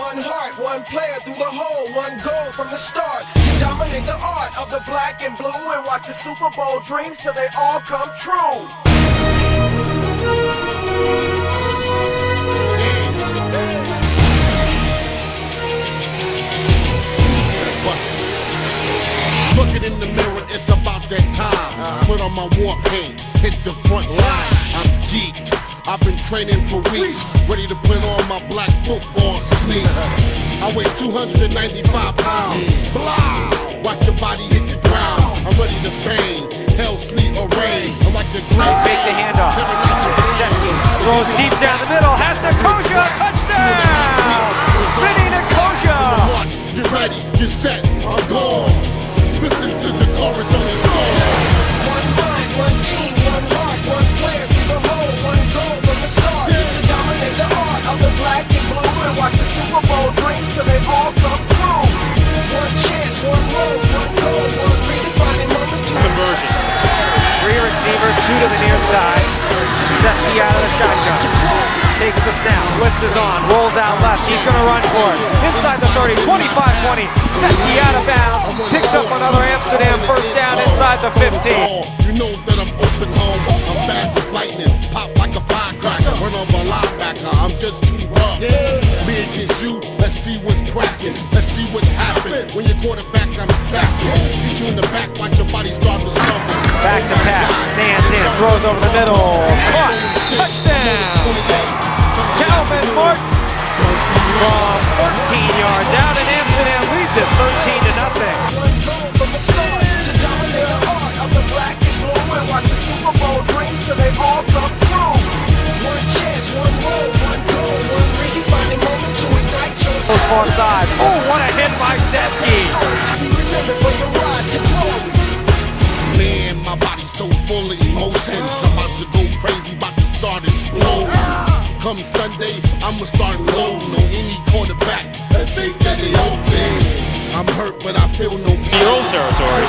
one heart, one player through the hole, one goal from the start to dominate the art of the black and blue and watch your Super Bowl dreams till they all come true. Looking in the mirror, it's about that time. Put on my war paint, hit the front line. I'm geeked. I've been training for weeks, ready to put on my black football sneaks. I weigh 295 pounds. Blah! Watch your body hit the ground. I'm ready to bang. Hell, sleet, or rain. I'm like a great fake the handoff. Seski throws deep down the middle. Has Nkosia. Touchdown! Vinny Nkosia! Get ready, get set, I'm gone. Listen to the chorus on this song. One mind, one team, one heart, one player through the hole, one goal from the start to dominate the art of the black and blue and watch your Super Bowl dreams till they all come true. One chance, one roll, one goal, one redefining moment to conversion. Three receivers, two to the near side. Seski out of the shotgun. Takes the snap, twists is on, rolls out left. He's going to run for it. Inside the 30, 25-20. Seski out of bounds. Picks up another Amsterdam first down inside the 15. You know that I'm open home. I'm fast as lightning. Pop like a firecracker. Run over a linebacker. I'm just too rough. Me against you, let's see what's cracking. Let's see what happened. When you're quarterback, I'm sacking. Hit you in the back, watch your body start to stumble. Back to pass, stands in, throws over the middle. Caught, touchdown! Calvin Martin from 14 yards out, and Amsterdam leads it 13-0. one goal from the start to dominate the art of the black and blue and watch your Super Bowl dreams till they all come true. One chance, one roll, one goal, one redefining moment to ignite your soul. Far side. Oh, what a hit by Seski. To be remembered for your rise to glory. Man, my body's so full of emotions. I'm about to go crazy, about to start exploding. Come Sunday, I'ma start loading on any quarterback that think that they open. I'm hurt, but I feel no pain. Your own territory.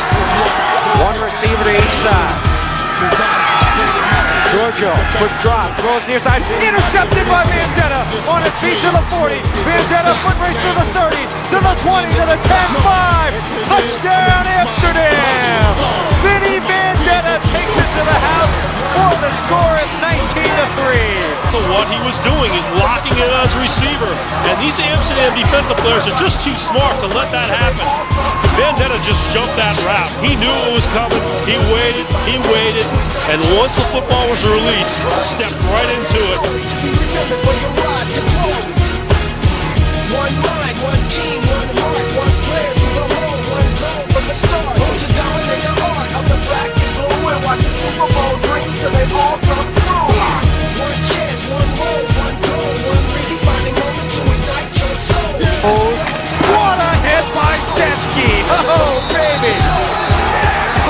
One receiver to each side. Giorgio, quick drop, throws near side, intercepted by Vendetta. On his feet to the 40. Vendetta foot race to the 30, to the 20, to the 10-5. Touchdown Amsterdam! Vinny Vendetta takes it to the house for the score of 19-3. So what he was doing is locking it as receiver. And these Amsterdam defensive players are just too smart to let that happen. Vendetta just jumped that route. He knew it was coming. He waited, and once the football was released, stepped right into it. To be remembered for your rise to glory. One mind, one team, one heart, one player through the hole, one goal from the start to dominate the art of the black and blue and watch your Super Bowl dreams till they all come true. One chance, one roll, one goal, one redefining moment to ignite your soul. What a hit by Seski! Oh, baby!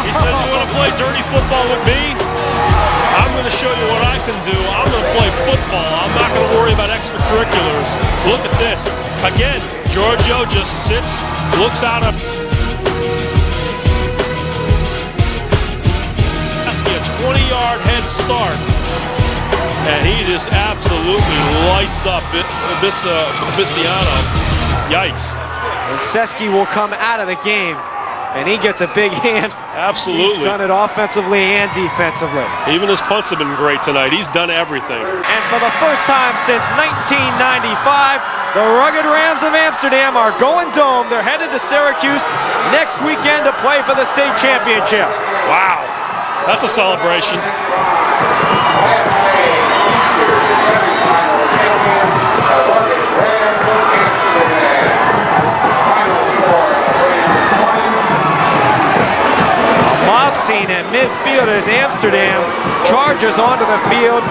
He says, you want to play dirty football with me? I'm going to show you what I can do. I'm going to play football. I'm not going to worry about extracurriculars. Look at this. Again, Giorgio just sits, looks out of a 20-yard head start. And he just absolutely lights up Viciano. Yikes. And Seski will come out of the game, and he gets a big hand. Absolutely. He's done it offensively and defensively. Even his punts have been great tonight. He's done everything. And for the first time since 1995, the Rugged Rams of Amsterdam are going dome. They're headed to Syracuse next weekend to play for the state championship. Wow. That's a celebration. Mob scene at midfield as Amsterdam charges onto the field.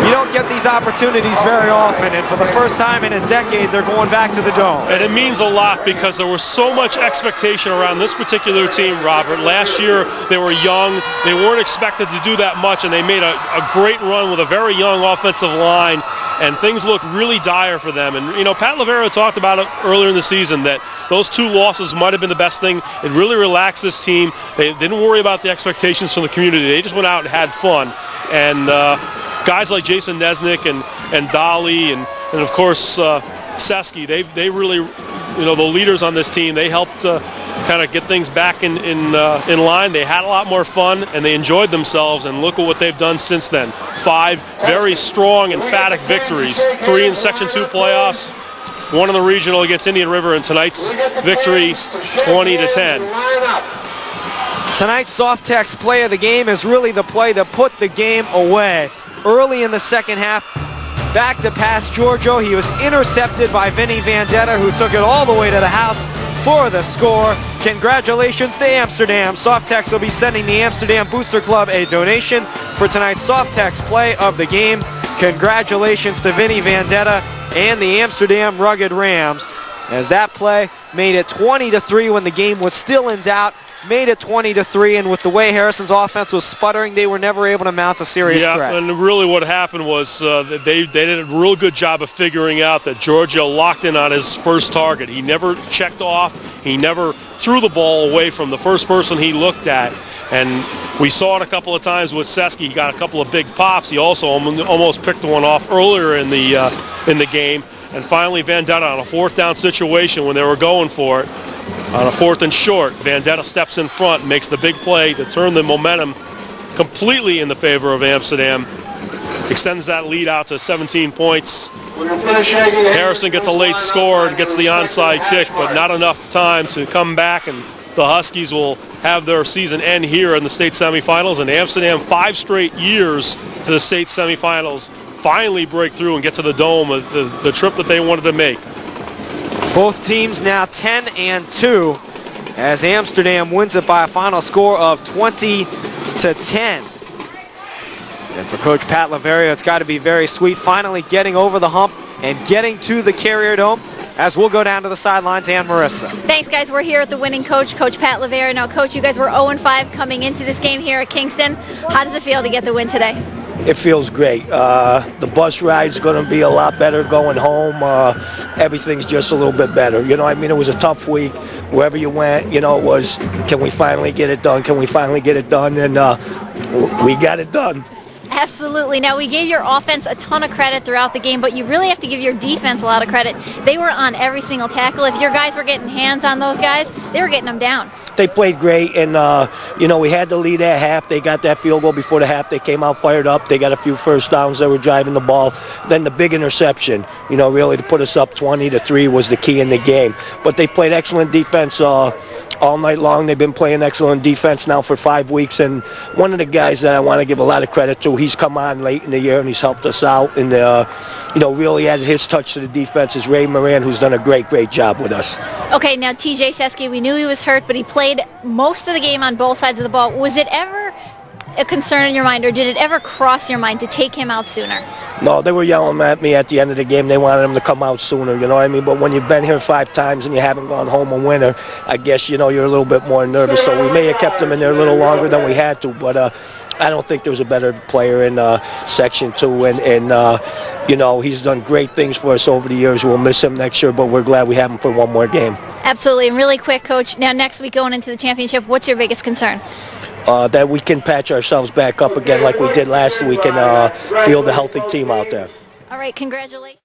You don't get these opportunities very often, and for the first time in a decade, they're going back to the dome. And it means a lot because there was so much expectation around this particular team, Robert. Last year, they were young. They weren't expected to do that much, and they made a great run with a very young offensive line, and things look really dire for them. And, you know, Pat Lavero talked about it earlier in the season that those two losses might have been the best thing. It really relaxed this team. They didn't worry about the expectations from the community. They just went out and had fun. And guys like Jason Nesnick and Dolly and of course Seski, they really, the leaders on this team, they helped kind of get things back in line. They had a lot more fun, and they enjoyed themselves, and look at what they've done since then. 5 very strong, emphatic victories. 3 in Section 2 playoffs, 1 in the regional against Indian River, and tonight's victory 20-10. Tonight's Softex play of the game is really the play that put the game away. Early in the second half, back to pass Giorgio. He was intercepted by Vinny Vandetta, who took it all the way to the house for the score. Congratulations to Amsterdam. Softex will be sending the Amsterdam Booster Club a donation for tonight's Softex play of the game. Congratulations to Vinny Vandetta and the Amsterdam Rugged Rams, as that play made it 20-3 when the game was still in doubt. Made it 20-3, and with the way Harrison's offense was sputtering, they were never able to mount a serious threat. And really what happened was they did a real good job of figuring out that Giorgio locked in on his first target. He never checked off. He never threw the ball away from the first person he looked at. And we saw it a couple of times with Seski. He got a couple of big pops. He also almost picked one off earlier in the game. And finally, Vandetta on a 4th down situation when they were going for it. On a 4th and short, Vandetta steps in front, makes the big play to turn the momentum completely in the favor of Amsterdam. Extends that lead out to 17 points. Harrison gets a late score and gets the onside kick, but not enough time to come back, and the Huskies will have their season end here in the state semifinals. And Amsterdam, 5 straight years to the state semifinals, finally break through and get to the Dome, the trip that they wanted to make. Both teams now 10-2 as Amsterdam wins it by a final score of 20-10. And for Coach Pat Laveria, it's got to be very sweet finally getting over the hump and getting to the Carrier Dome, as we'll go down to the sidelines and Marissa. Thanks, guys. We're here at the winning coach, Coach Pat Laveria. Now, Coach, you guys were 0-5 coming into this game here at Kingston. How does it feel to get the win today? It feels great. The bus ride's going to be a lot better going home. Everything's just a little bit better. It was a tough week. Wherever you went, it was, can we finally get it done? Can we finally get it done? And we got it done. Absolutely. Now, we gave your offense a ton of credit throughout the game, but you really have to give your defense a lot of credit. They were on every single tackle. If your guys were getting hands on those guys, they were getting them down. They played great, and we had the lead at half. They got that field goal before the half. They came out fired up. They got a few first downs. They were driving the ball. Then the big interception, really to put us up 20-3 was the key in the game. But they played excellent defense all night long. They've been playing excellent defense now for 5 weeks, and one of the guys that I want to give a lot of credit to, he's come on late in the year and he's helped us out, and really added his touch to the defense, is Ray Moran, who's done a great job with us. Okay, now TJ Seski, we knew he was hurt, but he played most of the game on both sides of the ball. Was it ever a concern in your mind, or did it ever cross your mind to take him out sooner? No, they were yelling at me at the end of the game. They wanted him to come out sooner, you know what I mean? But when you've been here 5 times and you haven't gone home a winner, I guess, you're a little bit more nervous. So we may have kept him in there a little longer than we had to, but I don't think there was a better player in Section 2, and he's done great things for us over the years. We'll miss him next year, but we're glad we have him for one more game. Absolutely. And really quick, Coach, now next week going into the championship, what's your biggest concern? That we can patch ourselves back up again like we did last week and field a healthy team out there. All right, congratulations.